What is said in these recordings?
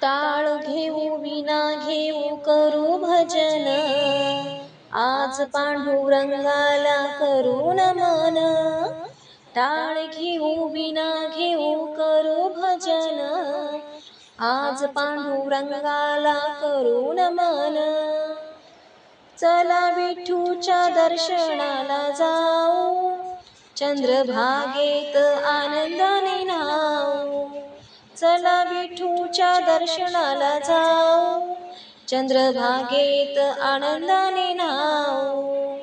टाळ घेऊ विना घेऊ करू भजन, आज पांडुरंगाला करू नमन. टाळ घेऊ विना घेऊ करू भजन, आज पांडुरंगाला करू नमन. चला विठूच्या दर्शनाला जाऊ, चंद्रभागेत आनंदाने न्हाऊ. चला विठूच्या दर्शनाला जाऊ, चंद्रभागेत आनंदाने न्हाऊ.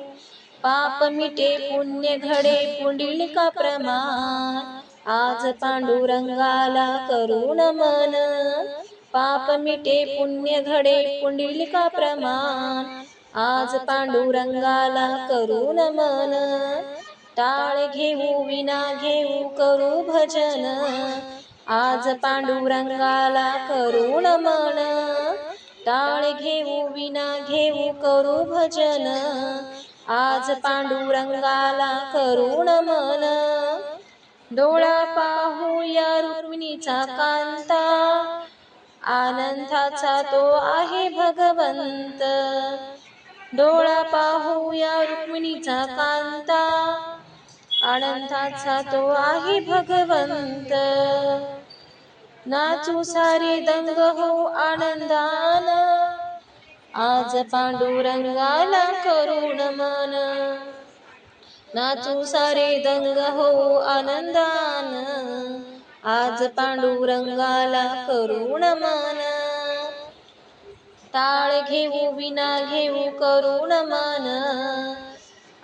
पाप मिटे पुण्य घडे पुंडलिका प्रमाण, आज पांडुरंगाला करू नमन. पाप मिटे पुण्य घडे पुंडलिका प्रमाण, आज पांडुरंगाला करू नमन. टाळ घेऊ विना घेऊ करू भजन, आज पांडुरंगाला करू नमन. टाळ घेऊ विना घेऊ करू भजन, आज पांडुरंगाला करू नमन. डोळा पाहूया रुक्मिणीचा कांता, आनंदाचा तो आहे भगवंत. डोळा पाहूया रुक्मिणीचा कांता, आनंदाचा तो आहे भगवंत. नाचू सारे दंग हो आनंदान, आज पांडुरंगाला करू नमन. नाचू सारे दंग हो आनंदान, आज पांडुरंगाला करू नमन. टाळ घेऊ विना घेऊ करू नमन,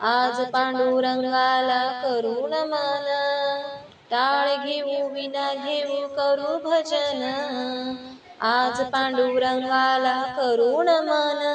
आज पांडुरंगाला करू नमन. टाळ घेऊ विना घेऊ करू भजन, आज पांडुरंगाला करू नमन.